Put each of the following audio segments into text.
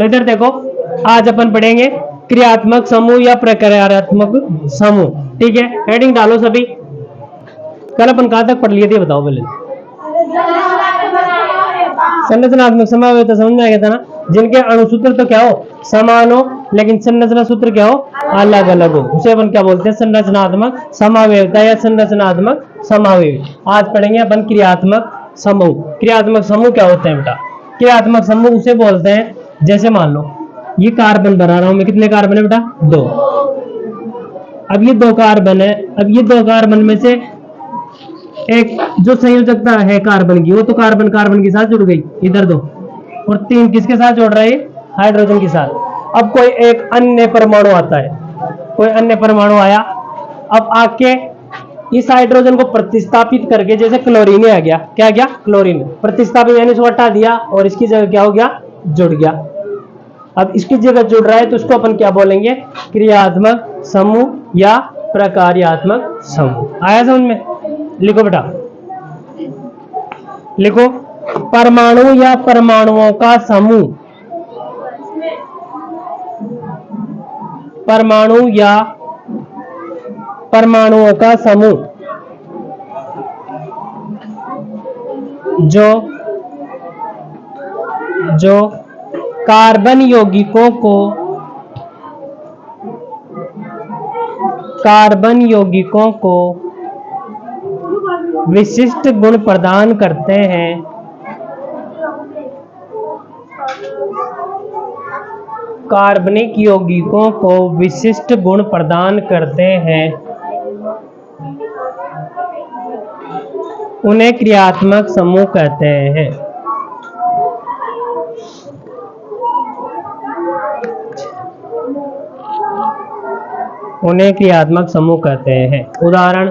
इधर देखो, आज अपन पढ़ेंगे क्रियात्मक समूह या प्रक्रियात्मक समूह। ठीक है, हेडिंग डालो सभी। कल अपन कहां तक पढ़ लिए थे बताओ पहले। संरचनात्मक समावेश समझ में आ गया था ना, जिनके अणुसूत्र तो क्या हो, समान हो, लेकिन संरचना सूत्र क्या हो, अलग अलग हो, उसे अपन क्या बोलते हैं, संरचनात्मक समावेशिता या संरचनात्मक समावेश। आज पढ़ेंगे अपन क्रियात्मक समूह। क्रियात्मक समूह क्या होते हैं बेटा? क्रियात्मक समूह उसे बोलते हैं, जैसे मान लो ये कार्बन बना रहा हूं मैं, कितने कार्बन है बेटा, 2। अब ये 2 कार्बन है, अब ये 2 कार्बन में से एक जो संयोजकता है कार्बन की, वो तो कार्बन कार्बन के साथ जुड़ गई, इधर 2, और 3 किसके साथ जोड़ रहा है, हाइड्रोजन के साथ। अब कोई एक अन्य परमाणु आता है, कोई अन्य परमाणु आया, अब आके इस हाइड्रोजन को प्रतिस्थापित करके, जैसे क्लोरीन आ गया, क्या गया, क्लोरीन प्रतिस्थापित यानी इसको हटा दिया और इसकी जगह क्या हो गया, जुड़ गया। अब इसकी जगह जुड़ रहा है तो उसको अपन क्या बोलेंगे, क्रियात्मक समूह या प्रकार्यात्मक समूह। आया समझ में? लिखो बेटा, लिखो, परमाणु या परमाणुओं का समूह, परमाणु या परमाणुओं का समूह जो कार्बन यौगिकों को विशिष्ट गुण प्रदान करते हैं, कार्बनिक यौगिकों को विशिष्ट गुण प्रदान करते हैं, उन्हें क्रियात्मक समूह कहते हैं। उन्हें क्रियात्मक समूह कहते हैं। उदाहरण,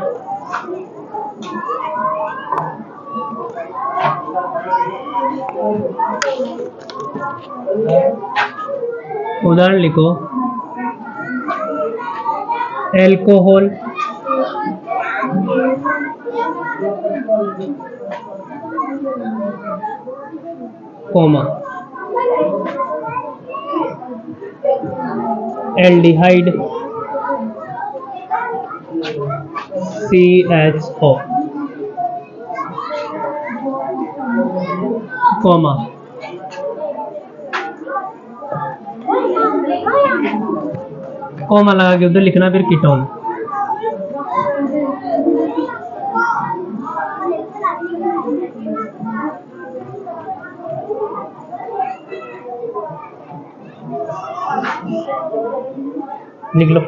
उदाहरण लिखो, alcohol, comma, aldehyde, CHO, comma, comma लगा के उधर लिखना, फिर कीटोन। लिख लो।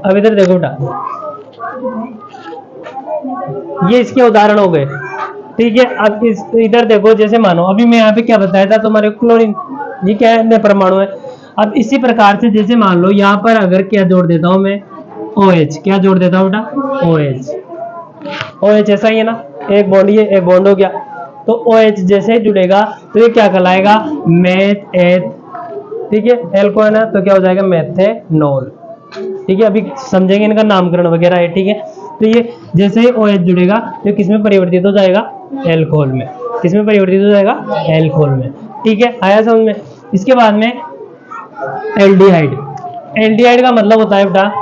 अब इधर देखो बेटा, ये इसके उदाहरण हो गए। ठीक है, अब इस इधर देखो, जैसे मानो अभी मैं यहाँ पे क्या बताया था तुम्हारे, क्लोरीन, ये क्या है, परमाणु है। अब इसी प्रकार से जैसे मान लो यहाँ पर अगर क्या जोड़ देता हूं मैं, OH, क्या जोड़ देता हूं बेटा, OH ऐसा ही है ना, एक बॉन्ड, ये एक बॉन्ड हो गया, तो OH जैसे जुड़ेगा तो ये क्या कहलाएगा, मेथ एथ। ठीक है, एल्को है ना, तो क्या हो जाएगा, मेथेनॉल। ठीक है, अभी समझेंगे इनका नामकरण वगैरह है। ठीक है, तो ये जैसे ही OH जुड़ेगा तो किसमें परिवर्तित हो जाएगा, एल्कोहल में। किसमें परिवर्तित हो जाएगा, एल्कोहल में। ठीक है, आया समझ में? इसके बाद में एल्डिहाइड। एल्डिहाइड का मतलब होता है बेटा,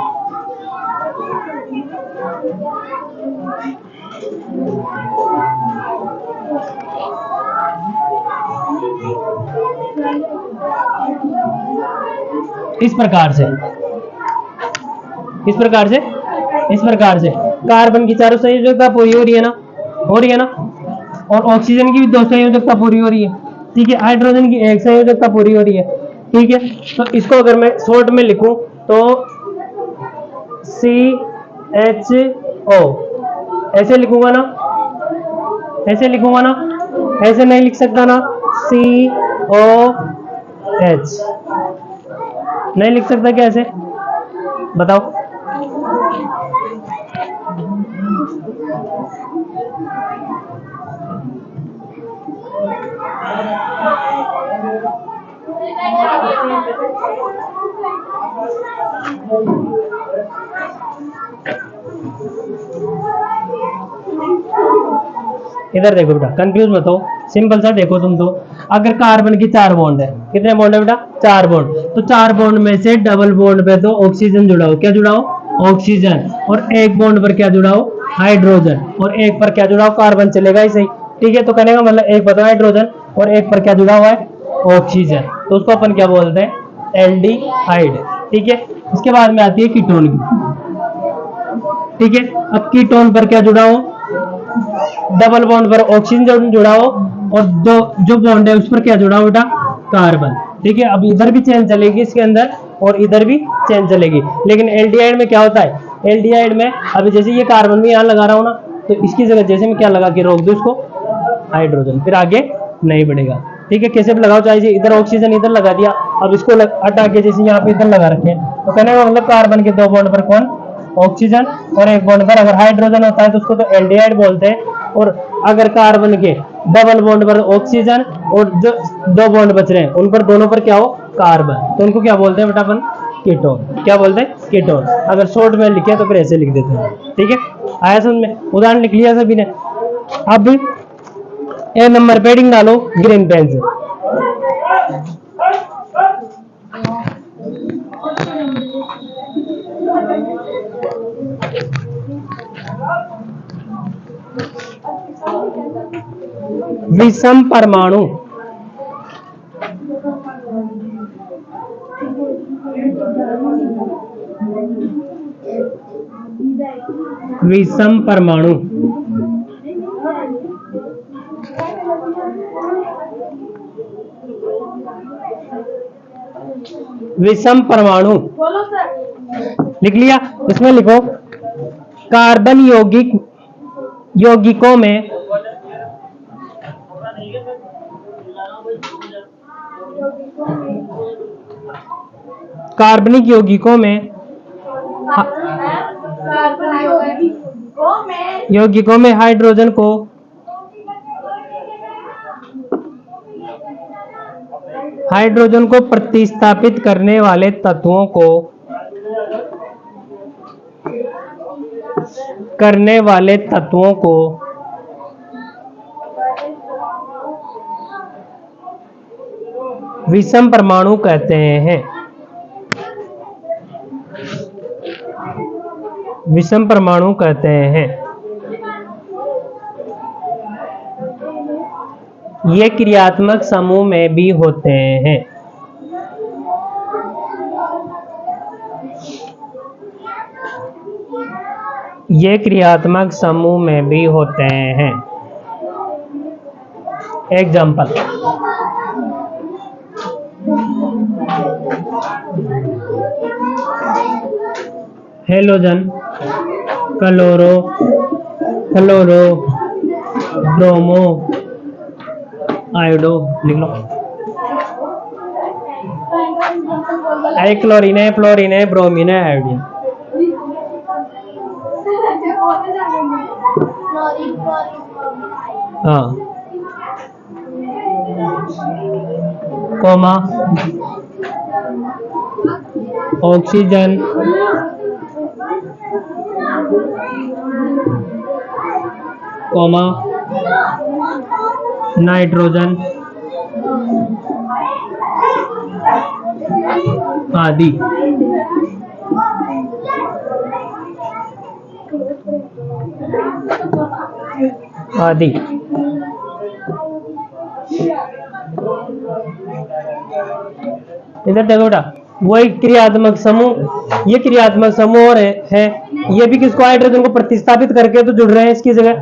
इस प्रकार से, इस प्रकार से, इस प्रकार से कार्बन की चारों संयोजकता पूरी हो रही है ना, हो रही है ना, और ऑक्सीजन की भी 2 संयोजकता पूरी हो रही है। ठीक है, हाइड्रोजन की 1 संयोजकता पूरी हो रही है। ठीक है, तो इसको अगर मैं शॉर्ट में लिखूं तो CHO, ऐसे लिखूंगा ना, ऐसे लिखूंगा ना, ऐसे नहीं लिख सकता ना, COH नहीं लिख सकता क्या, ऐसे बताओ। इधर देखो बेटा, कंफ्यूज मत हो, सिंपल सा देखो तुम तो। अगर कार्बन की 4 बॉन्ड है, कितने बॉन्ड है बेटा? 4 बॉन्ड। तो 4 बॉन्ड में से डबल बॉन्ड पे तो ऑक्सीजन जुड़ा हो, क्या जुड़ा हो? ऑक्सीजन। और एक बॉन्ड पर क्या जुड़ा हो? हाइड्रोजन। और एक पर क्या जुड़ा हो? कार्बन। चलेगा ही सही, ठीक है। तो कहने का मतलब एक पर तो हाइड्रोजन और एक पर क्या जुड़ा हुआ है? ऑक्सीजन। तो उसको अपन क्या बोलते हैं? एल्डिहाइड, ठीक है। इसके बाद में आती है कीटोन की, ठीक है। अब कीटोन पर क्या जुड़ा हो? डबल बॉन्ड पर ऑक्सीजन जुड़ा हो और दो जो बॉन्ड है उस पर क्या जुड़ा हो बेटा? कार्बन, ठीक है। अब इधर भी चेन चलेगी इसके अंदर और इधर भी चेन चलेगी, लेकिन एल्डिहाइड में क्या होता है? एल्डिहाइड में अभी जैसे ये कार्बन भी यहाँ लगा रहा हूं ना, तो इसकी जगह जैसे मैं क्या लगा के रोक दूं इसको? हाइड्रोजन, फिर आगे नहीं बढ़ेगा, ठीक है। कैसे भी लगाओ, चाहे इधर ऑक्सीजन इधर लगा दिया, अब इसको हटा के जैसे यहाँ पे इधर लगा रखे, तो कहने का मतलब कार्बन के 2 बॉन्ड पर कौन? ऑक्सीजन। और एक बॉन्ड पर अगर हाइड्रोजन होता है तो उसको तो एल्डिहाइड बोलते हैं। और अगर कार्बन के डबल बॉन्ड पर ऑक्सीजन और जो 2 बॉन्ड बच रहे हैं उन पर दोनों पर क्या हो? कार्बन, तो उनको क्या बोलते हैं बेटा अपन? कीटोन। क्या बोलते हैं? कीटोन। अगर शॉर्ट में लिखे तो फिर ऐसे लिख देते हैं, ठीक है। आया समझ में? उदाहरण लिख लिया सभी ने। अब ए नंबर पे हेडिंग डालो ग्रीन पेन से। विषम परमाणु, विषम परमाणु, विषम परमाणु लिख लिया। इसमें लिखो कार्बन यौगिकों में कार्बनिक यौगिकों में हाइड्रोजन को प्रतिस्थापित करने वाले तत्वों को विषम परमाणु कहते हैं। विषम परमाणु कहते हैं। ये क्रियात्मक समूह में भी होते हैं। ये क्रियात्मक समूह में भी होते हैं। Example, halogen, chloro, bromo, iodo लिख लो। एक क्लोरीन है, फ्लोरीन है, ब्रोमीन है, आयोडीन। हाँ, कोमा ऑक्सीजन, कोमा नाइट्रोजन आदि। आदि इधर देखो बेटा, वही क्रियात्मक समूह, ये क्रियात्मक समूह और है, ये भी किसको? हाइड्रोजन को प्रतिस्थापित करके तो जुड़ रहे हैं इसकी जगह,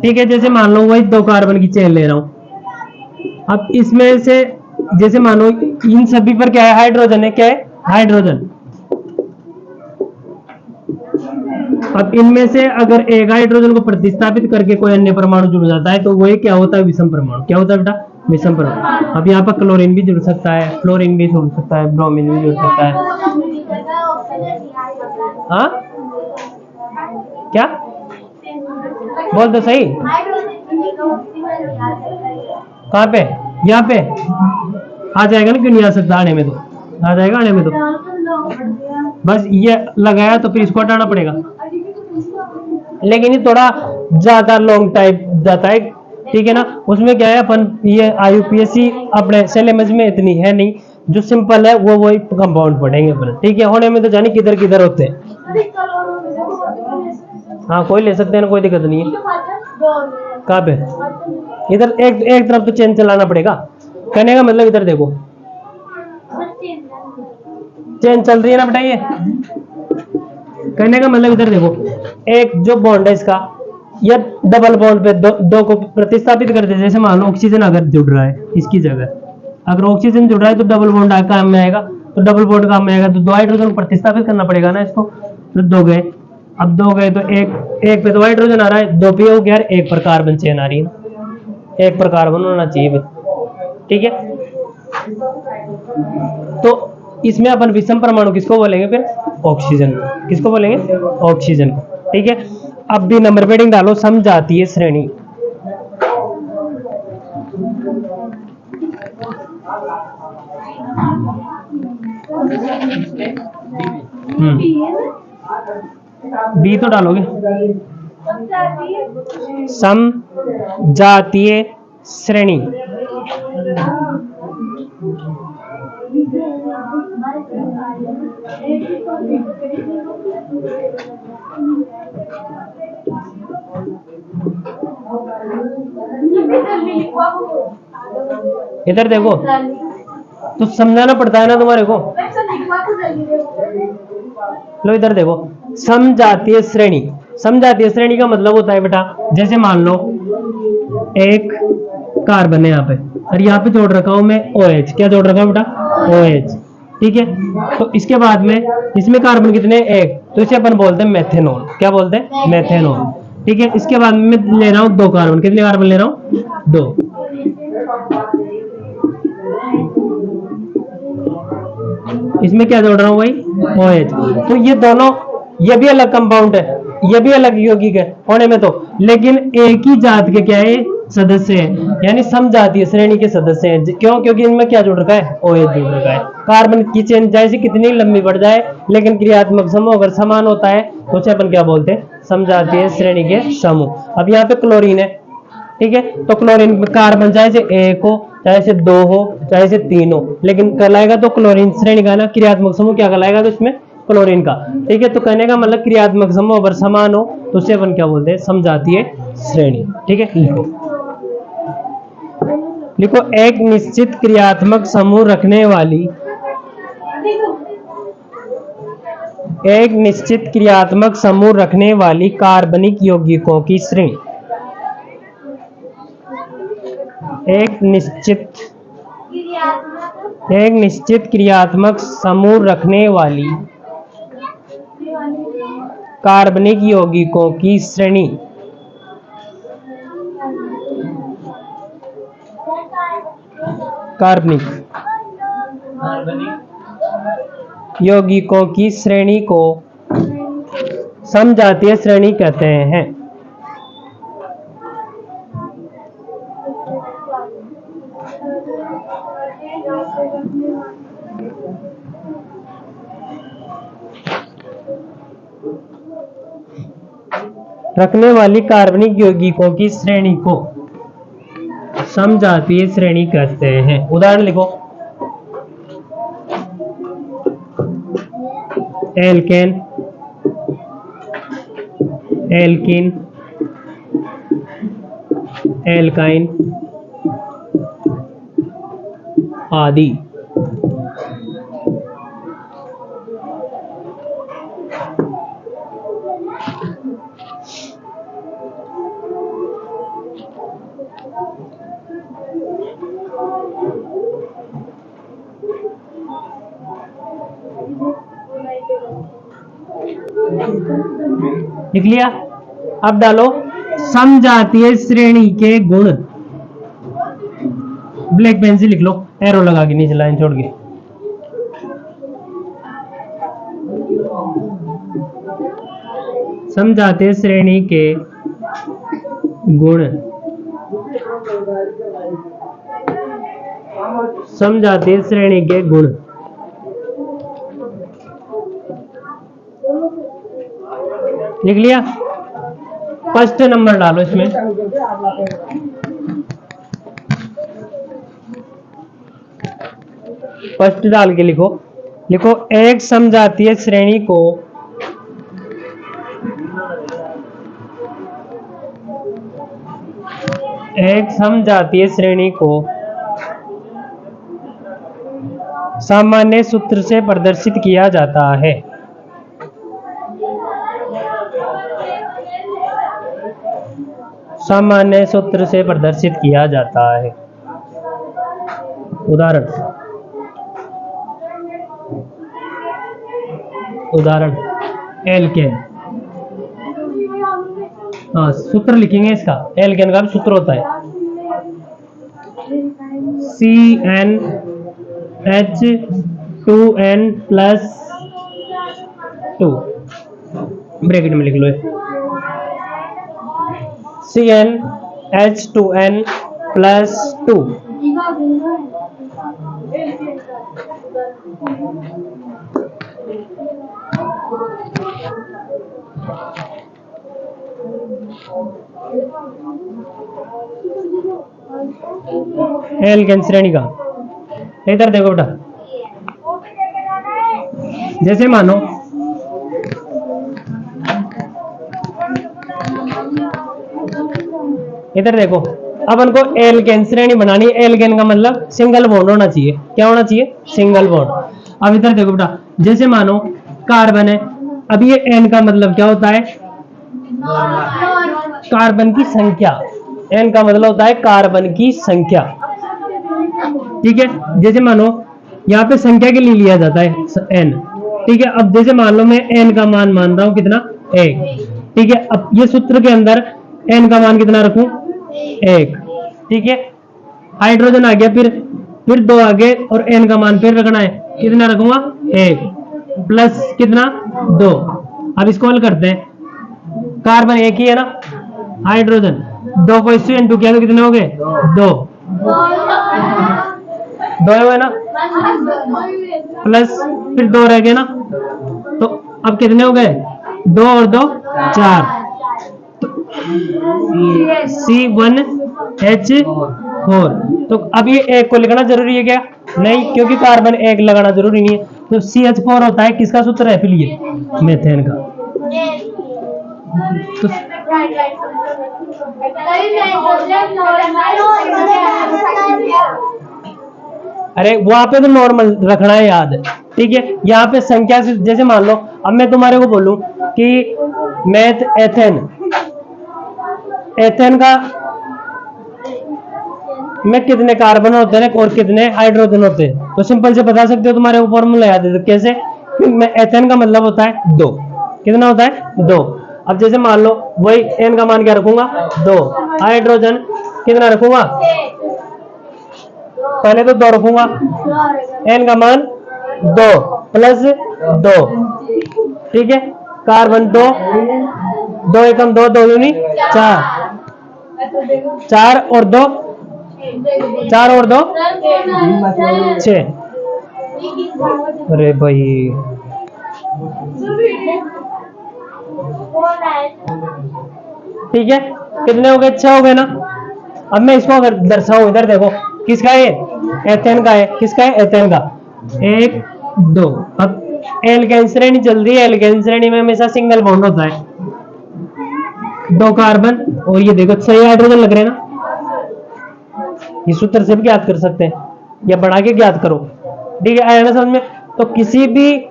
ठीक है। जैसे मान लो वही 2 कार्बन की चेन ले रहा हूं, अब इसमें से जैसे मानो इन सभी पर क्या है? हाइड्रोजन है। क्या है? हाइड्रोजन। अब इनमें से अगर एक हाइड्रोजन को प्रतिस्थापित करके कोई अन्य परमाणु जुड़ जाता है तो वो क्या होता है? विषम परमाणु। क्या होता है बेटा? विषम परमाणु। अब यहाँ पर क्लोरीन भी जुड़ सकता है, फ्लोरीन भी जुड़ सकता है, ब्रोमीन भी जुड़ सकता है। हाँ, क्या बोल दो सही। कहाँ पे? यहाँ पे आ जाएगा ना, क्यों नहीं आ सकता? आने में तो आ जाएगा, आने में तो बस ये लगाया तो फिर इसको हटाना पड़ेगा। लेकिन ये थोड़ा ज्यादा लॉन्ग टाइम जाता है, ठीक है ना। उसमें क्या है, अपन ये IUPAC अपने सिलेबस में इतनी है नहीं, जो सिंपल है वो वही कंपाउंड पढ़ेंगे अपन, ठीक है। होने में तो जाने किधर किधर होते हैं। हाँ कोई ले सकते हैं ना, कोई दिक्कत नहीं है। कहाँ पे? इधर एक एक तरफ तो चेन चलाना पड़ेगा। कहने का मतलब इधर देखो, चेन चल रही है ना बेटा ये। कहने का मतलब इधर देखो, एक जो बॉन्ड है इसका, या डबल बॉन्ड पे दो को प्रतिस्थापित कर दे। जैसे मान लो ऑक्सीजन अगर जुड़ रहा है इसकी जगह, अगर ऑक्सीजन जुड़ रहा है तो डबल बॉन्ड काम में आएगा, तो डबल बॉन्ड काम में आएगा तो दो हाइड्रोजन प्रतिस्थापित करना पड़ेगा ना इसको। तो दो गए, अब दो गए तो एक पे तो हाइड्रोजन आ रहा है, दो पे हो गया, एक पर कार्बन चेन आ रही है, एक पर कार्बन होना चाहिए, ठीक है। तो इसमें अपन विषम परमाणु किसको बोलेंगे फिर? ऑक्सीजन। किसको बोलेंगे? ऑक्सीजन को, ठीक है। अब भी नंबर पेडिंग डालो, समजातीय श्रेणी। बी तो डालोगे, समजातीय श्रेणी। इधर देखो, तो समझाना पड़ता है ना तुम्हारे को। लो इधर देखो, समजातीय श्रेणी। समजातीय श्रेणी का मतलब होता है बेटा, जैसे मान लो एक कार्बन है यहाँ पे, और यहाँ पे जोड़ रखा हूं मैं OH। क्या जोड़ रखा हूं बेटा? OH, ठीक है। तो इसके बाद में इसमें कार्बन कितने? एक, तो इसे अपन बोलते हैं मेथेनॉल। क्या बोलते हैं? मेथेनॉल, ठीक है। इसके बाद में ले रहा हूं दो कार्बन। कितने कार्बन ले रहा हूं? दो। इसमें क्या जोड़ रहा हूं भाई? OH। तो ये दोनों, ये भी अलग कंपाउंड है, ये भी अलग यौगिक है होने में तो, लेकिन एक ही जात के क्या है? सदस्य हैं, यानी समजातीय श्रेणी के सदस्य हैं। क्यों? क्योंकि इनमें क्या जुड़ रखा है? OH जुड़ रखा है। कार्बन की चेन जैसे कितनी लंबी बढ़ जाए, लेकिन क्रियात्मक समूह अगर समान होता है तो उसे अपन क्या बोलते हैं? समजातीय श्रेणी के समूह। अब यहाँ पे क्लोरीन है, ठीक है। तो क्लोरीन में कार्बन चाहे से एक हो, चाहे से दो हो, चाहे से तीन हो, लेकिन कहलाएगा तो क्लोरीन श्रेणी का ना। क्रियात्मक समूह क्या कहलाएगा? तो इसमें क्लोरीन का, ठीक है। तो कहने का मतलब क्रियात्मक समूह अगर समान हो तो उसे अपन क्या बोलते हैं? समजातीय श्रेणी, ठीक है। लिखो लिखो, एक निश्चित क्रियात्मक समूह रखने वाली, एक निश्चित क्रियात्मक समूह रखने वाली कार्बनिक यौगिकों की श्रेणी। एक निश्चित क्रियात्मक समूह रखने वाली कार्बनिक यौगिकों की श्रेणी। कार्बनिक यौगिकों की श्रेणी को समजातीय श्रेणी कहते हैं। रखने वाली कार्बनिक यौगिकों की श्रेणी को समजातीय श्रेणी कहते हैं। उदाहरण लिखो, एल्केन, एल्कीन, एल्काइन आदि। लिख लिया? अब डालो समजातीय श्रेणी के गुण। ब्लैक पेन से लिख लो, एरो लगा के, नीचे लाइन छोड़ के। समजातीय श्रेणी के गुण। समजातीय श्रेणी के गुण। लिख लिया? फर्स्ट नंबर डालो इसमें, फर्स्ट डाल के लिखो, लिखो एक समजातीय श्रेणी को सामान्य सूत्र से प्रदर्शित किया जाता है। सामान्य सूत्र से प्रदर्शित किया जाता है। उदाहरण एल्केन। हाँ, सूत्र लिखेंगे इसका। एल्केन का भी सूत्र होता है CnH2n+2, ब्रैकेट में लिख लो CnH2n+2। एल्केन श्रेणी का। इधर देखो बेटा, जैसे मानो इधर देखो, अब उनको एल्केन श्रेणी बनानी। एल्केन का मतलब सिंगल बॉन्ड होना चाहिए। क्या होना चाहिए? Single bond. अब इधर देखो बेटा, जैसे मानो कार्बन है। अब ये एन का मतलब क्या होता है? कार्बन की संख्या। एन का मतलब होता है कार्बन की संख्या। ठीक है, जैसे मानो यहाँ पे संख्या के लिए लिया जाता है एन। ठीक है, अब जैसे मान लो मैं एन का मान मान रहा हूं कितना? 1। ठीक है, अब ये सूत्र के अंदर एन का मान कितना रखूं? 1। ठीक है, हाइड्रोजन आ गया, फिर 2 आगे और एन का मान फिर रखना है। कितना रखूंगा? 1 प्लस कितना? 2। अब इसको हल करते हैं। कार्बन एक ही है ना, हाइड्रोजन 2 को इससे इंटू किया तो कितने हो गए? 2 है ना, प्लस फिर 2 रह गए ना, तो अब कितने हो गए? 2 और 2 4। C1H4। तो अब ये एक को लिखना जरूरी है क्या? नहीं, क्योंकि कार्बन एक लगाना जरूरी नहीं है। तो CH4 होता है किसका सूत्र है? फिर ये मेथेन का। तो अरे वहां पे तो नॉर्मल रखना है याद। ठीक है, यहाँ पे संख्या से, जैसे मान लो अब मैं तुम्हारे को बोलूं कि मैथ एथेन का में कितने कार्बन होते हैं और कितने हाइड्रोजन होते हैं, तो सिंपल से बता सकते हो। तुम्हारे को फॉर्मूला याद है तो कैसे? एथेन का मतलब होता है 2। कितना होता है? 2। अब जैसे मान लो वही एन का मान क्या रखूंगा? 2। हाइड्रोजन कितना रखूंगा? पहले तो 2 रखूंगा, एन का मान 2 प्लस 2। ठीक है, कार्बन 2 एकम 2 2 दूनी 4 और 2 6। अरे भाई, ठीक है, कितने हो गए? 6 हो गए ना। अब मैं इसको अगर दर्शाऊं, इधर देखो, किसका है? एथेन का है। किसका है? एथेन का। 1 2। अब एल्केन श्रेणी जल्दी है। एल्केन श्रेणी में हमेशा सिंगल बॉन्ड होता है। 2 कार्बन और ये देखो 6 हाइड्रोजन लग रहे हैं ना। ये सूत्र से भी ज्ञात कर सकते हैं या बढ़ा के ज्ञात करो। ठीक है, आया ना समझ में? तो किसी भी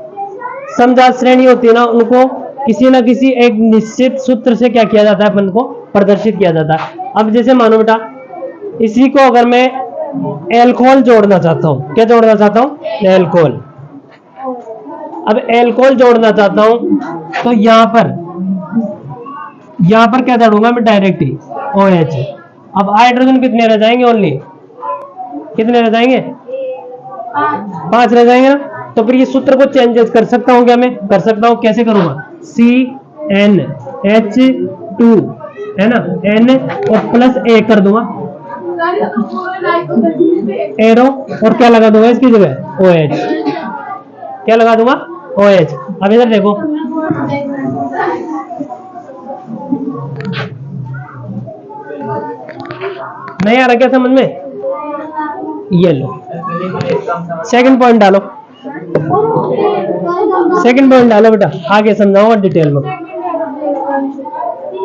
समजात श्रेणी होती है ना, उनको किसी ना किसी एक निश्चित सूत्र से क्या किया जाता है? अपन को प्रदर्शित किया जाता है। अब जैसे मानो बेटा, इसी को अगर मैं एल्कोहल जोड़ना चाहता हूं, क्या जोड़ना चाहता हूं? एल्कोहल। अब एल्कोहल जोड़ना चाहता हूं तो यहां पर क्या जोड़ूंगा मैं? डायरेक्ट ही OH। अब हाइड्रोजन कितने रह जाएंगे? ओनली कितने रह जाएंगे? 5 रह जाएंगे ना। तो फिर ये सूत्र को चेंजेस कर सकता हूं क्या? मैं कर सकता हूं। कैसे करूंगा? CnH2 है ना, N और प्लस A कर दूंगा, एरो, और क्या लगा दूंगा इसकी जगह? OH। क्या लगा दूंगा? OH। अब इधर देखो, नहीं आ रहा क्या समझ में? ये लो, सेकंड पॉइंट डालो, सेकंड पॉइंट डालो बेटा, आगे समझाऊंगा डिटेल में।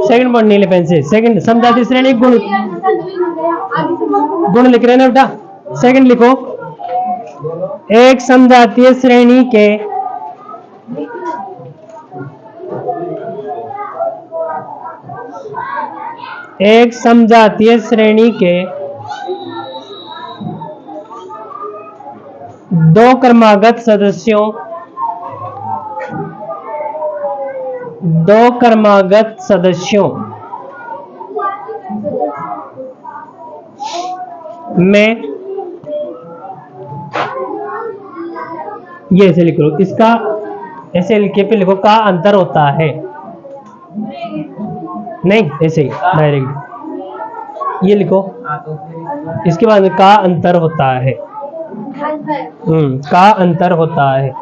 सेकंड पॉइंट नीले पेन से, सेकंड समझाती श्रेणी गुण, गुण लिख रहे हैं ना बेटा, सेकंड लिखो। एक समजातीय श्रेणी के एक समजातीय श्रेणी के दो क्रमागत सदस्यों में, ये ऐसे लिख लो, इसका ऐसे लिखे पे लिखो का अंतर होता है, नहीं ऐसे ही डायरेक्ट ये लिखो, इसके बाद का अंतर होता है, का अंतर होता है,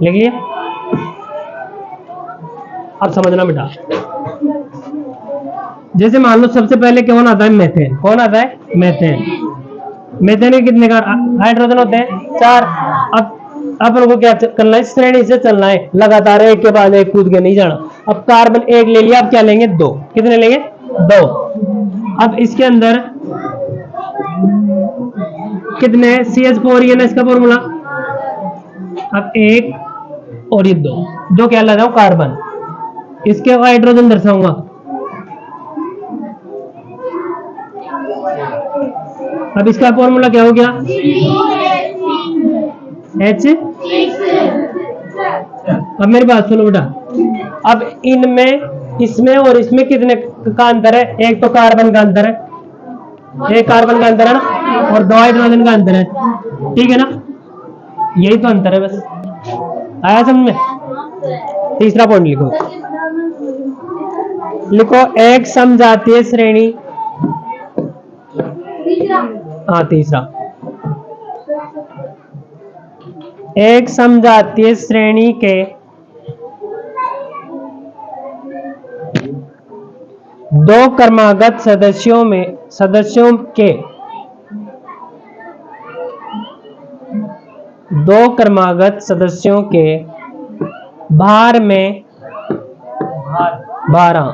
लिख लिया। अब समझना बेटा, जैसे मान लो सबसे पहले कौन आता है, मेथेन। कौन आता है? मेथेन। मेथेन के कितने हाइड्रोजन होते हैं? 4। अब अपन को क्या करना है? श्रेणी से चलना है, लगातार एक के बाद एक कूद के नहीं जाना। अब कार्बन 1 ले लिया, अब क्या लेंगे? 2। कितने लेंगे? 2। अब इसके अंदर कितने CH4 ये ना इसका फॉर्मूला। अब 1 और ये 2 क्या लगाऊं? कार्बन। इसके हाइड्रोजन दर्शाऊंगा, अब इसका फॉर्मूला क्या हो गया? H। अब मेरी बात सुनो बेटा, अब इनमें, इसमें और इसमें कितने का अंतर है? एक तो कार्बन का अंतर है, एक कार्बन का अंतर है ना, और 2 हाइड्रोजन का अंतर है, ठीक है ना? यही तो अंतर है बस। आया समझ में? तीसरा पॉइंट लिखो, एक समजातीय श्रेणी, हाँ तीसरा, एक समजातीय श्रेणी के दो क्रमागत सदस्यों के भार में 12,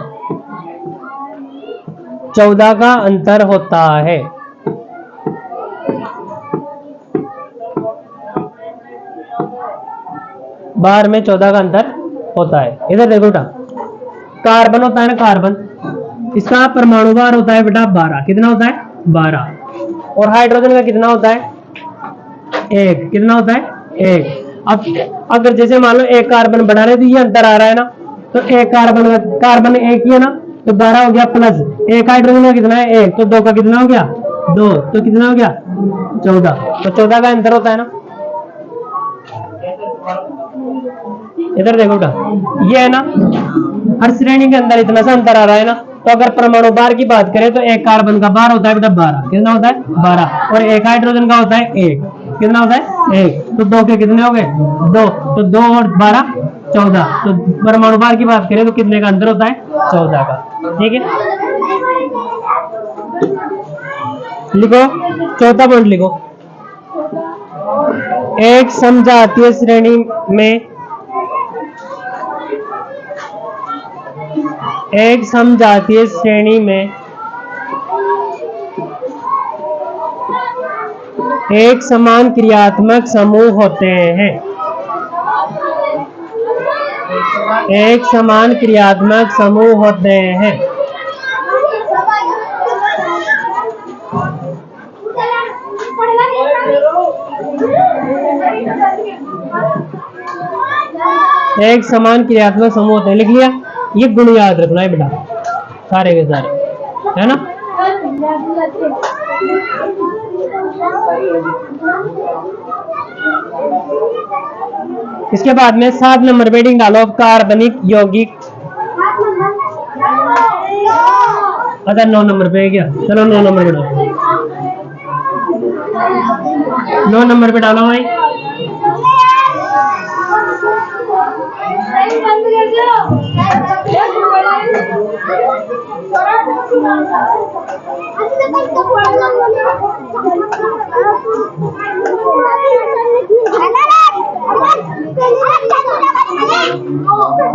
14 का अंतर होता है। भार में 14 का अंतर होता है। इधर देखो बेटा, कार्बन होता है ना, कार्बन, इसका परमाणु भार होता है बेटा 12। कितना होता है? 12। और हाइड्रोजन का कितना होता है? 1। कितना होता है? 1। अब अगर जैसे मान लो एक कार्बन बढ़ा रहे तो ये अंतर आ रहा है ना, तो एक कार्बन 1 ही है ना, तो 12 हो गया, प्लस एक हाइड्रोजन का कितना है? 1, तो 2 का कितना हो गया? 2, तो कितना हो गया? 14। तो 14 का अंतर होता है ना। इधर देखो बेटा, ये है ना, हर श्रेणी के अंदर इतना सा अंतर आ रहा है ना, तो अगर परमाणु भार की बात करें तो एक कार्बन का भार होता है बेटा 12। कितना होता है? 12। और एक हाइड्रोजन का होता है 1। कितना होता है? 1। तो 2 के कितने हो गए? 2। तो 2 और 12 14। तो परमाणु भार की बात करें तो कितने का अंतर होता है? 14 का। ठीक है, लिखो चौथा पॉइंट लिखो, एक समजातीय श्रेणी में एक समान क्रियात्मक समूह होते हैं। एक समान क्रियात्मक समूह होते हैं। एक समान क्रियात्मक समूह होते हैं, लिख लिया। ये गुण याद रखना है बेटा, सारे के सारे, है ना। इसके बाद में 7 नंबर पे हेडिंग डालो, कार्बनिक यौगिक। अच्छा 9 नंबर पे है क्या? चलो 9 नंबर पे डालो, 9 नंबर पे डालो भाई।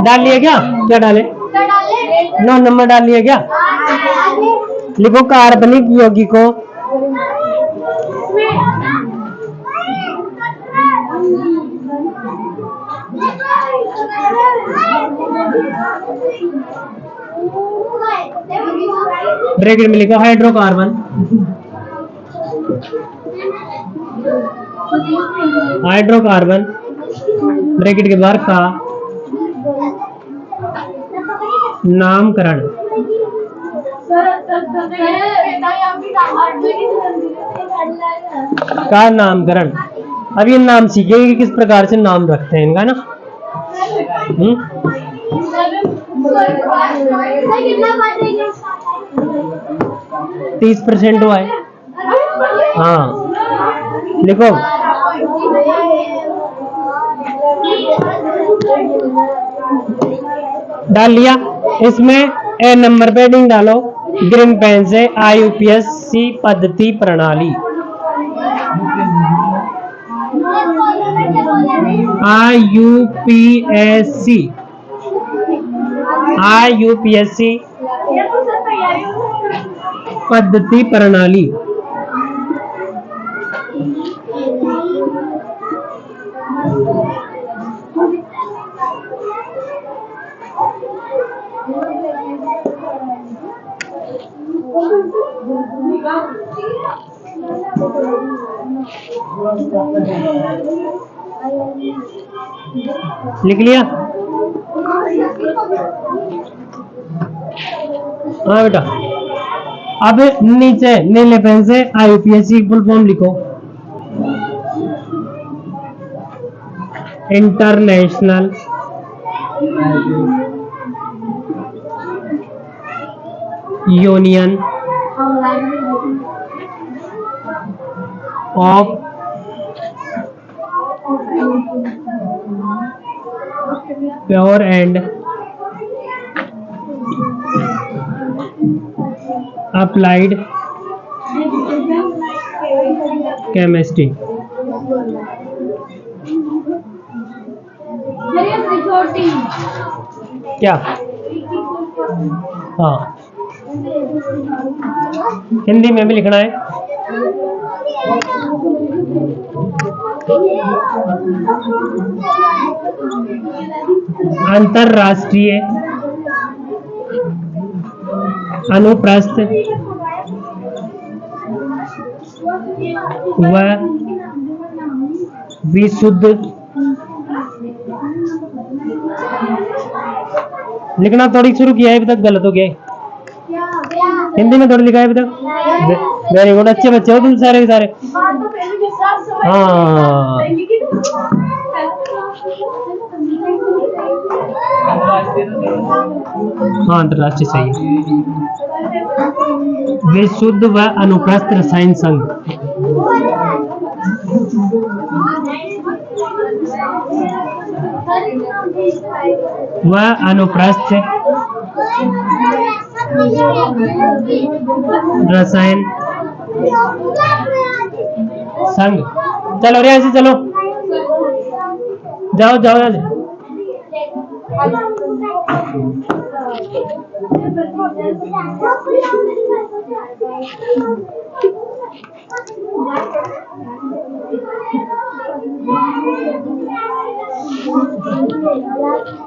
डाल लिया क्या? क्या डाले? 9 नंबर डाल लिया क्या? लिखो कार्बनिक यौगिकों ब्रैकेट में लिखो हाइड्रोकार्बन, हाइड्रोकार्बन ब्रैकेट के बाहर का नामकरण। का नामकरण। अब ये नाम सीखेंगे कि किस प्रकार से नाम रखते हैं इनका ना। 30% हुआ है। हाँ लिखो डाल लिया। इसमें ए नंबर पे हेडिंग डालो ग्रीन पेन से IUPAC पद्धति प्रणाली। IUPAC पद्धति प्रणाली। लिख लिया? हाँ बेटा। अब नीचे नीले पेन से IUPAC फुल फॉर्म लिखो। International union of pure and applied chemistry. क्या? हाँ हिंदी में भी लिखना है। अंतरराष्ट्रीय अनुप्रस्थ व विशुद्ध लिखना थोड़ी शुरू किया है, अभी तक गलत हो गया है। हिंदी में थोड़ी लिखा है अभी तक। वेरी गुड, अच्छे बच्चे हो तुम सारे के सारे। हाँ हाँ अंतरराष्ट्रीय सही है। विशुद्ध व अनुप्रस्थ रसायन संघ। व अनुप्रस्थ रसायन संघ। चलो रे ऐसे चलो, जाओ जाओ यहाँ से।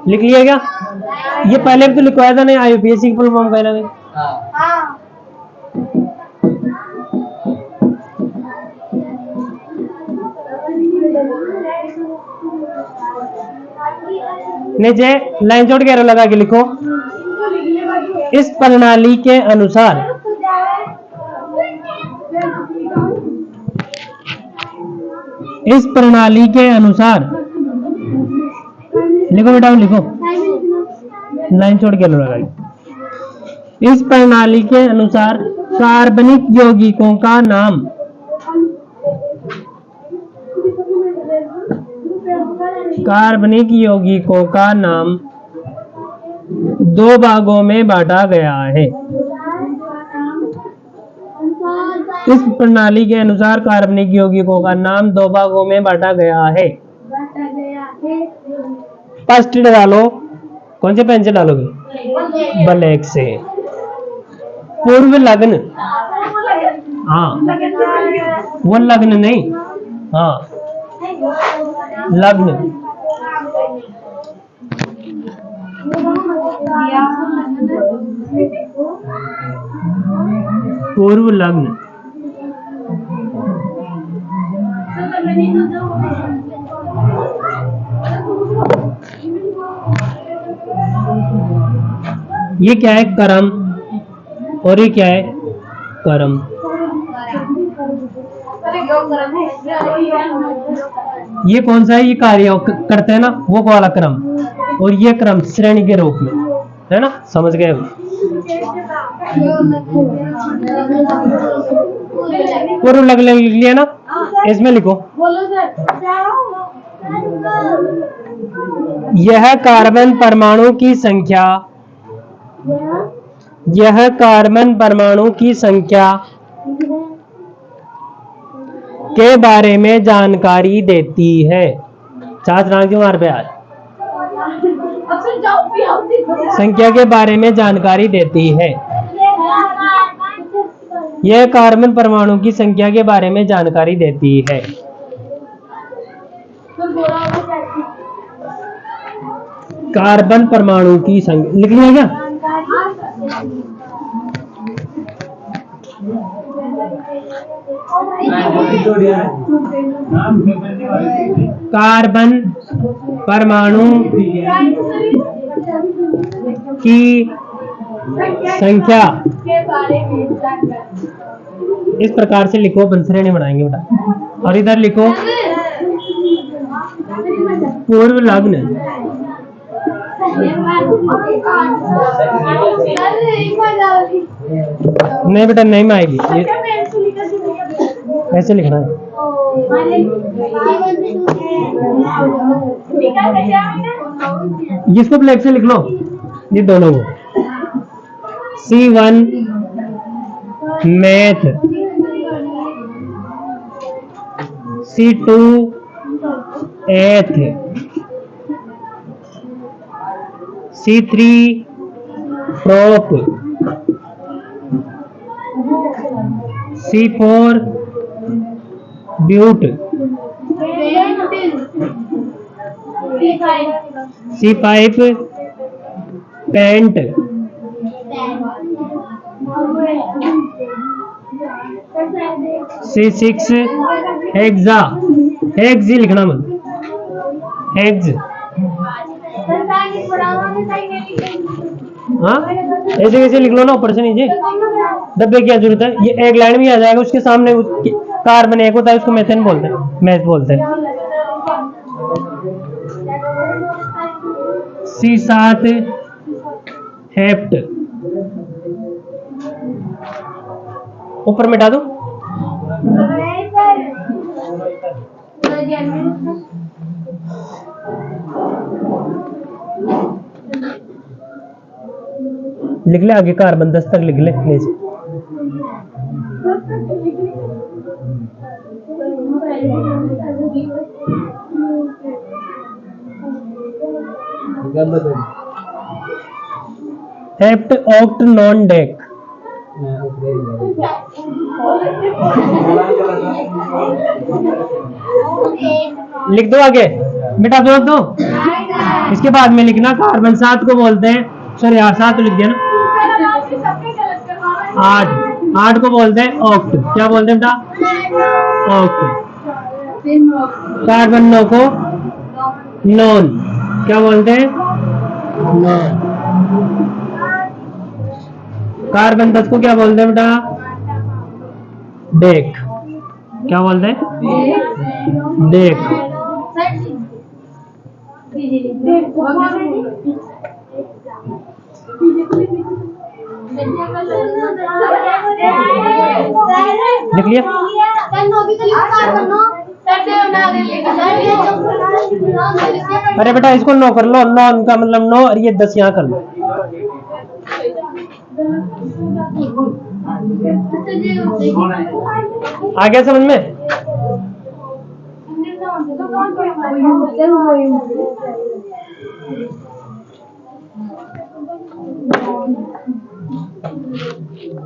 लिख लिया क्या? ये पहले भी तो लिखवाया था नहीं IUPAC की फुल फॉर्म कहना नहीं। नीचे लाइन जोड़ के एरो लगा के लिखो। इस प्रणाली के अनुसार लिखो बेटा लिखो, लाइन छोड़ के एरो लगा के। इस प्रणाली के अनुसार कार्बनिक यौगिकों का नाम दो भागों में बांटा गया है। इस प्रणाली के अनुसार कार्बनिक यौगिकों का नाम 2 भागों में बांटा गया है। फर्स्ट डालो कौन से पेन से डालोगे? ब्लैक से। पूर्व लग्न, हाँ वो लग्न नहीं, हाँ लग्न। पूर्व लग्न। ये क्या है? कर्म। और ये क्या है? कर्म। ये कौन सा है? ये कार्य करते हैं ना, वो वाला क्रम। और ये क्रम श्रेणी के रूप में है ना, समझ गए? पूर्व लग्न लिख लिया ना, इसमें लिखो यह कार्बन परमाणु की संख्या, यह कार्बन परमाणु की संख्या के बारे में जानकारी देती है। चार राग क्यों मार पे आज? संख्या के बारे में जानकारी देती है। यह कार्बन परमाणु की संख्या के बारे में जानकारी देती है। कार्बन परमाणु की संख्या लिख लिया क्या? कार्बन परमाणु की संख्या इस प्रकार से लिखो, बंसरेणी बनाएंगे बेटा। और इधर लिखो पूर्व लग्न। नहीं बेटा नहीं आएगी, ऐसे लिखना है। इसको ब्लैक से लिख लो, ये दोनों को। C1 math, C2 eth, C3 prop, C4 but, C5 pent, C6 hexa. Hex ही लिखना मत, हेक्स। हाँ ऐसे कैसे लिख लो ना, ऊपर से नीचे। डब्बे की क्या जरूरत है? ये एक लाइन में आ जाएगा, उसके सामने कार्बन एक होता है, उसको मेथेन बोलते हैं, मैथ बोलते हैं। C7 हेप्ट, ऊपर मिटा दो। लिख ले आगे, कार्बन 10 तक लिख ले नीचे। Hept oct non deck. लिख दो आगे, बेटा दो दो। इसके बाद में लिखना कार्बन 7 को बोलते हैं, सॉरी 7 लिख दिया ना, 8 को बोलते हैं ऑक्ट। क्या बोलते हैं बेटा? ऑक्ट। कार्बन 9 को नॉन, क्या बोलते हैं? नॉन। कार्बन 10 को क्या बोलते हैं बेटा? डेक। क्या बोलते हैं? डेक। लिख लिया? अरे बेटा इसको 9 कर लो, 9 का मतलब 9 और ये 10 यहाँ कर लो। आ गया समझ में?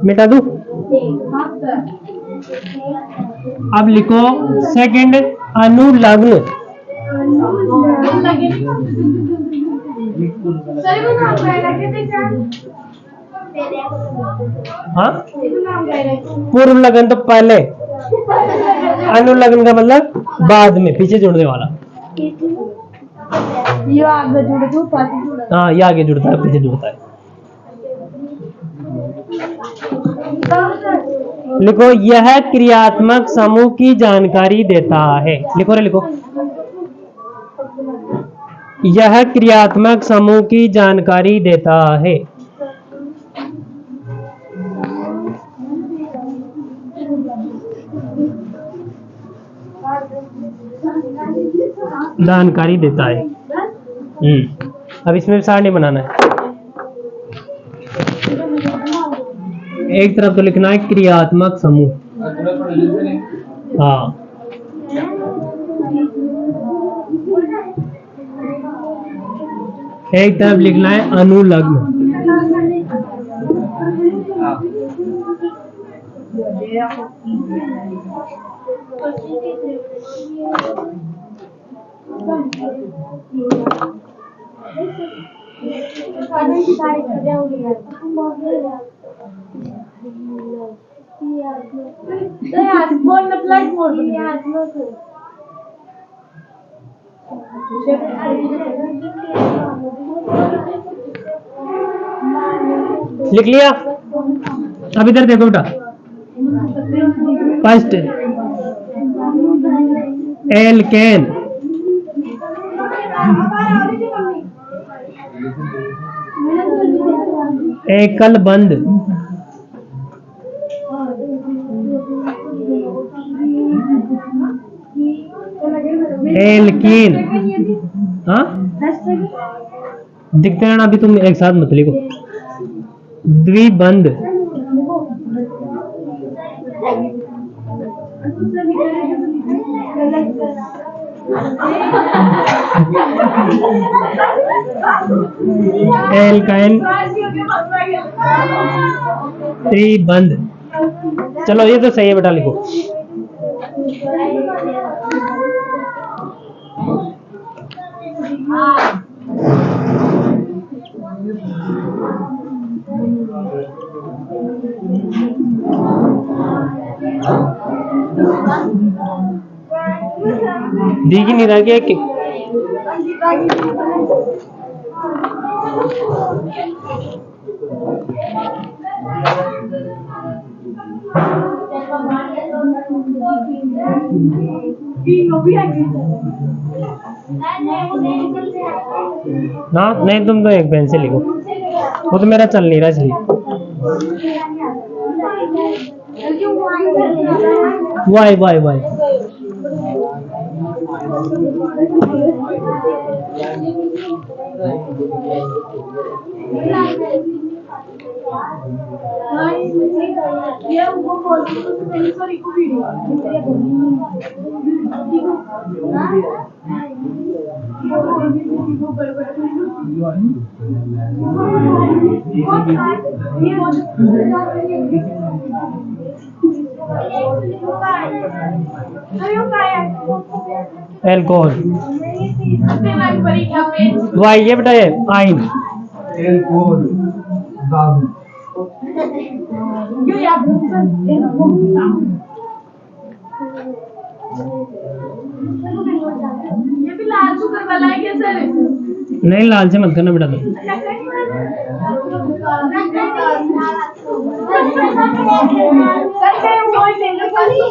मिटा दूं? अब लिखो सेकंड अनुलग्न। हाँ, पूर्व लगन तो पहले, अनुलग्न का मतलब बाद में, पीछे जुड़ने वाला। ये आगे जुड़ दो, पाछे जुड़। हाँ, ये आगे जुड़ता है, पीछे जुड़ता है। लिखो यह क्रियात्मक समूह की जानकारी देता है। लिखो रे, लिखो। यह क्रियात्मक समूह की जानकारी देता है। जानकारी देता है। अब इसमें सारणी बनाना है। एक तरफ तो लिखना है क्रियात्मक समूह। हाँ, एक तरफ लिखना है अनुलग्न। लिख लिया? अब इधर देखो बेटा, फर्स्ट एल्केन, एकल बंद, एल्कीन। हाँ, दिखते हैं ना, अभी तुम एक साथ मत लिखो। द्विबंध, एल्काइन, त्रिबंध। चलो ये तो सही है बेटा, लिखो। दिख ही नहीं रहा क्या कि? ना नहीं, तुम तो एक पेन से लिखो, वो तो मेरा चल नहीं रहा इसलिए। Why why why, alcohol. Why ये बेटा, ये आइन। एल्कोहल, ये भी लाल शुगर वाला है क्या सर? नहीं, लाल से मत करना बेटा तुम।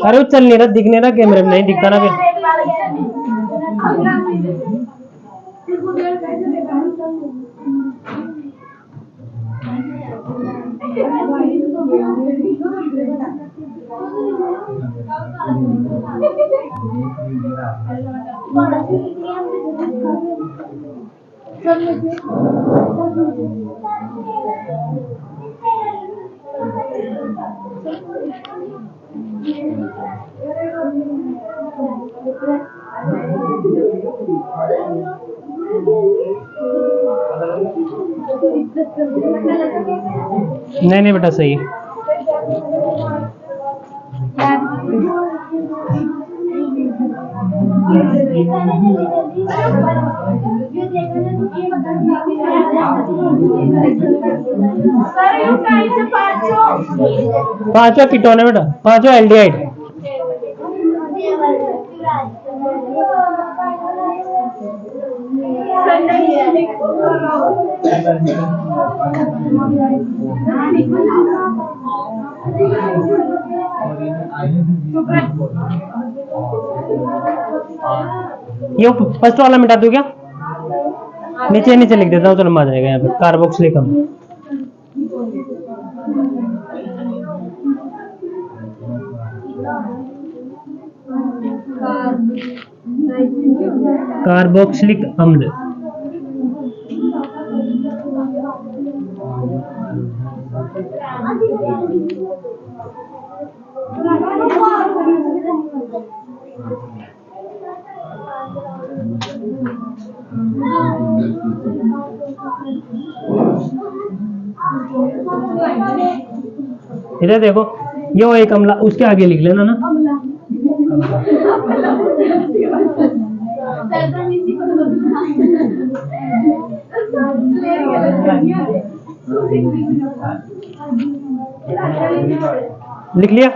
अरे वो चल नहीं रहा, दिख नहीं रहा कैमरे में, नहीं दिखता ना फिर। नहीं नहीं बेटा सही है। पांचवा कीटोन है बेटा, पांचवा एल्डिहाइड। ये फर्स्ट वाला मिटा दूं क्या? नीचे नीचे लिख देता हूँ तो लंबा जाएगा। यहाँ पे कार्बोक्सिलिक अम्ल। कार्बोक्सिलिक अम्ल। इधर देखो, ये वो एक अम्ला, उसके आगे लिख लेना ना। लिख लिया?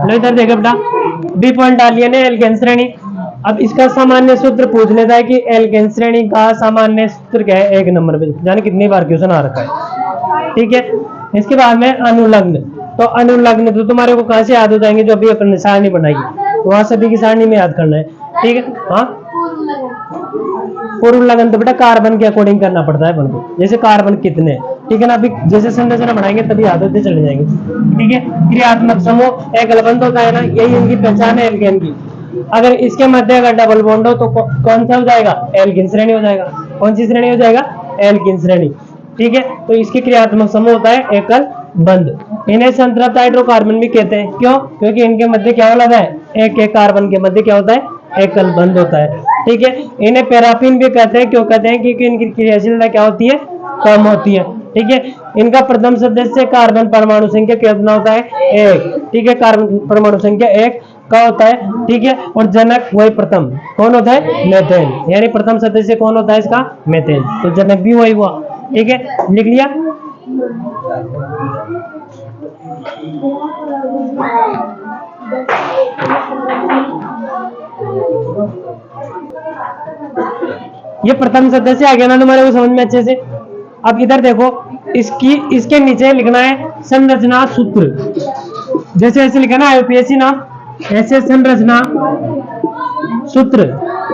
लो इधर देखो बेटा, बी पॉइंट डाल लिया ने एल्केन श्रेणी। अब इसका सामान्य सूत्र पूछ लेता है कि एल्केन श्रेणी का सामान्य सूत्र क्या है, 1 नंबर पे। जाने कितनी बार क्वेश्चन आ रखा है, ठीक है। इसके बाद में अनुलग्न। तो अनुलग्न तो तुम्हारे को कहां से याद हो जाएंगे, जो अभी अपन सारणी बनाएगी तो वहां सभी की सारणी में याद करना है, ठीक है। हाँ, पूर्व लगन तो बेटा कार्बन के अकॉर्डिंग करना पड़ता है अपन को, जैसे कार्बन कितने, ठीक है ना। अभी जैसे संरचना बनाएंगे तभी याद होते चले जाएंगे, ठीक है। क्रियात्मक समूह एकल बंध होता है ना, यही इनकी पहचान है एल्केन की। अगर इसके मध्य अगर डबल बॉन्ड हो तो कौन सा हो जाएगा, एल्किन श्रेणी हो जाएगा। कौन सी श्रेणी हो जाएगा, एल्किन श्रेणी, ठीक है। तो इसके क्रियात्मक समूह होता है एकल बंध। इन्हें संतृप्त हाइड्रोकार्बन भी कहते हैं, क्यों? क्योंकि इनके मध्य क्या होता है, एक एक कार्बन के मध्य क्या होता है, एकल बंध होता है, ठीक है। इन्हें पैराफिन भी कहते हैं, क्यों कहते हैं? क्योंकि इनकी क्रियाशीलता क्या होती है, कम होती है, ठीक है। इनका प्रथम सदस्य कार्बन परमाणु संख्या कितना होता है, 1, ठीक है। कार्बन परमाणु संख्या 1 का होता है, ठीक है। और जनक वही प्रथम कौन होता है, मेथेन, यानी प्रथम सदस्य कौन होता है इसका, मेथेन। तो जनक भी वही हुआ, ठीक है। लिख लिया? ये प्रथम सदस्य आ गया ना तुम्हारे को समझ में अच्छे से। अब इधर देखो, इसके नीचे लिखना है संरचना सूत्र। जैसे ऐसे लिखा ना आईयूपीएससी ना, ऐसे संरचना सूत्र।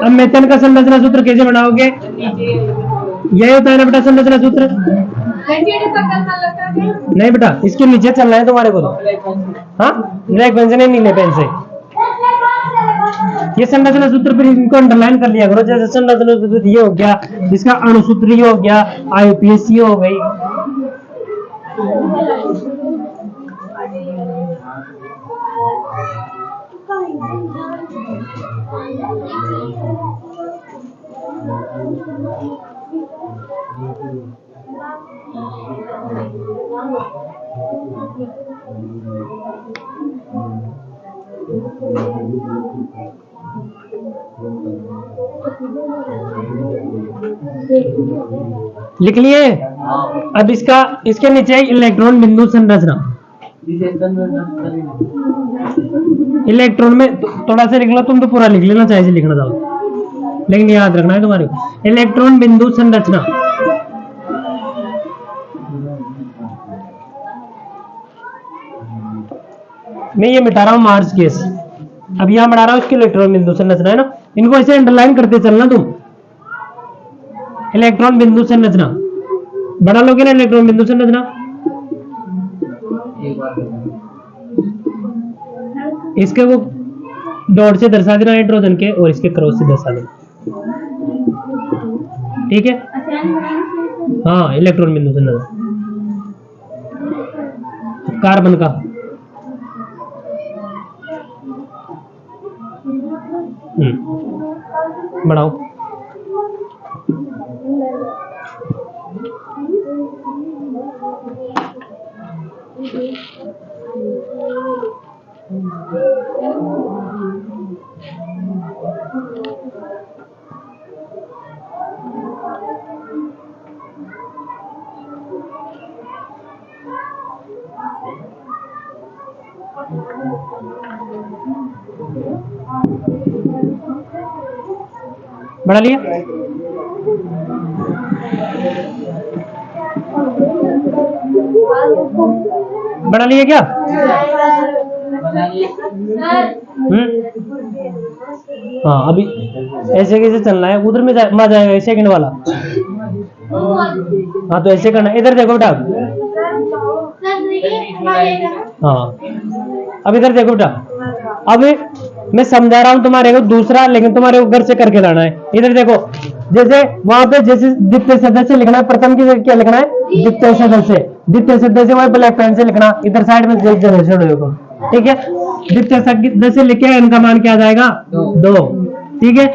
अब मेथेन का संरचना सूत्र कैसे बनाओगे, यही होता है ना बेटा संरचना सूत्र। नहीं बेटा, इसके नीचे चलना है तुम्हारे को तो। हाँ, ब्लैक पेन से नहीं, नीले पेन से। ये संरचना सूत्र पर इनको अंडरलाइन कर लिया करो। जैसे संरचना सूत्र ये हो गया, इसका अणुसूत्र ये हो गया, आईयूपीएससी हो गई। लिख लिए? अब इसके नीचे इलेक्ट्रॉन बिंदु संरचना। इलेक्ट्रॉन में थोड़ा सा लिख लो, तुम तो पूरा लिख लेना चाहे से लिखना चाहो, लेकिन याद रखना है तुम्हारे को। इलेक्ट्रॉन बिंदु संरचना मैं ये मिटा रहा हूं मार्स केस। अब यहां बढ़ा रहा हूं इसकी इलेक्ट्रॉन बिंदु संरचना है ना, इनको ऐसे अंडरलाइन करते चलना तुम। इलेक्ट्रॉन बिंदु संरचना बढ़ा लोगे ना, इलेक्ट्रॉन बिंदु संरचना इसके वो डॉट से दर्शा देना हाइड्रोजन के, और इसके क्रॉस से दर्शा देना। ठीक है, हाँ इलेक्ट्रॉन बिंदु से नजर। कार्बन का बढ़ाओ। बढ़ा लिया। बढ़ा लिया क्या? हाँ अभी ऐसे कैसे चलना है, उधर में मजा आएगा सेकंड वाला। हाँ तो ऐसे करना, इधर देखो बेटा। हाँ अब इधर देखो बेटा, अब मैं समझा रहा हूँ तुम्हारे को दूसरा, लेकिन तुम्हारे को घर से करके लाना है। इधर देखो, जैसे वहां पे जैसे द्वितीय सदस्य लिखना है, प्रथम की जगह क्या लिखना है? द्वितीय सदस्य। द्वितीय सदस्य वही ब्लैक पेन से लिखना, इधर साइड में देखो। ठीक है, द्वितीय सदस्य लिख के इनका मान क्या आ जाएगा? 2। ठीक है,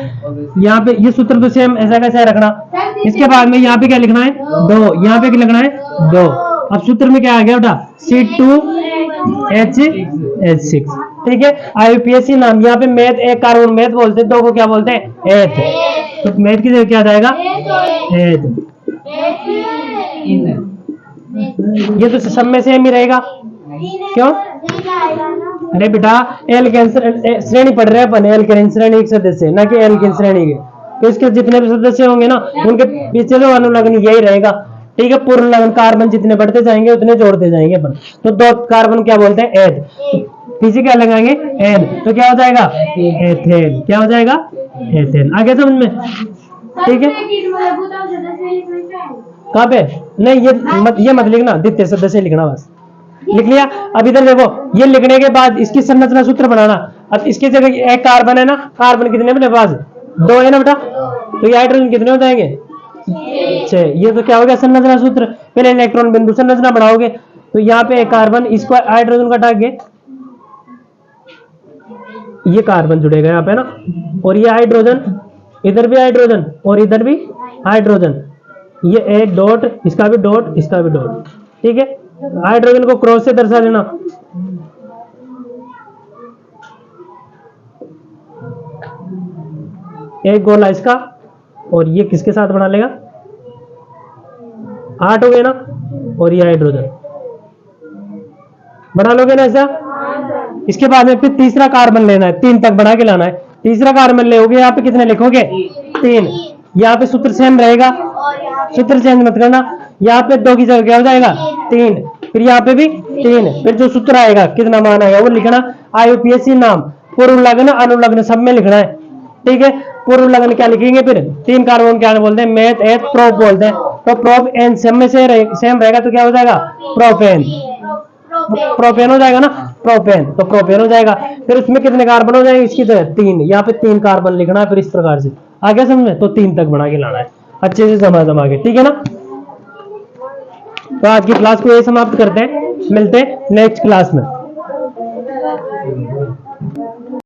यहाँ पे ये सूत्र तो सेम ऐसा कैसा रखना। इसके बाद में यहाँ पे क्या लिखना है? 2। यहाँ पे क्या लिखना है? 2। अब सूत्र में क्या आ गया बेटा? C2H6। ठीक है, IUPAC नाम। यहाँ पे मैथ एक कार्बन मैथ बोलते हैं, 2 को क्या बोलते हैं? एथ। तो मैथ की जगह क्या आ जाएगा? एथ। ये तो सब में सेम ही रहेगा। क्यों? अरे बेटा एल्केन श्रेणी पढ़ रहे हैं अपन, एल्केन श्रेणी एक सदस्य, ना कि एल्केन श्रेणी के। तो इसके जितने भी सदस्य होंगे ना, उनके पीछे जो अनुलग्न यही रहेगा। ठीक है, पूर्ण लग्न कार्बन जितने बढ़ते जाएंगे उतने जोड़ते जाएंगे अपन। तो 2 कार्बन क्या बोलते हैं? एथ। पीछे क्या लगाएंगे? एन। तो क्या हो जाएगा? एथेन। क्या हो जाएगा? एथेन। आगे समझ में? ठीक है, कहाँ पे? नहीं ये मत लिखना, द्वितीय सदस्य लिखना बस। लिख लिया। अब इधर देखो, ये लिखने के बाद इसकी संरचना सूत्र बनाना। अब इसकी जगह एक कार्बन है ना, कार्बन कितने अपने पास? 2 है ना बेटा, तो ये हाइड्रोजन कितने हो जाएंगे? 6। ये तो क्या हो गया? संरचना सूत्र। पहले इलेक्ट्रॉन बिंदु संरचना बढ़ाओगे, तो यहाँ पे एक कार्बन, इसको हाइड्रोजन का हटा के ये कार्बन जुड़ेगा यहाँ पे ना, और ये हाइड्रोजन, इधर भी हाइड्रोजन और इधर भी हाइड्रोजन। ये एक डॉट, इसका भी डॉट, इसका भी डॉट। ठीक है, हाइड्रोजन को क्रॉस से दर्शा देना। एक गोला इसका, और ये किसके साथ बना लेगा? 8 हो गए ना, और ये हाइड्रोजन बना लोगे ना ऐसा। इसके बाद में फिर तीसरा कार्बन लेना है, 3 तक बना के लाना है। तीसरा कार्बन लोगे, यहाँ पे कितने लिखोगे? 3। यहाँ पे सूत्र सेम रहेगा, सूत्र चेंज मत करना। यहाँ पे 2 की जगह क्या हो जाएगा? 3। फिर यहाँ पे भी 3। फिर जो सूत्र आएगा, कितना मान आएगा वो लिखना। IUPAC नाम, पूर्व लग्न अनुलग्न सब में लिखना है। ठीक है, पूर्व लग्न क्या लिखेंगे? फिर 3 कार्बन क्या बोलते हैं? मेथ, एथ, प्रोप बोलते हैं। तो प्रोप एन सब में से सेम रहेगा, तो क्या हो जाएगा? प्रोपेन। प्रोपेन हो जाएगा ना, प्रोपेन। तो प्रोपेन हो जाएगा। फिर उसमें कितने कार्बन हो जाएंगे? इसकी जगह 3। यहाँ पे 3 कार्बन लिखना है। फिर इस प्रकार से आगे समझ में, तो 3 तक बना के लाना है अच्छे से जमा के। ठीक है ना, तो आज की क्लास को ये समाप्त करते हैं, मिलते हैं नेक्स्ट क्लास में।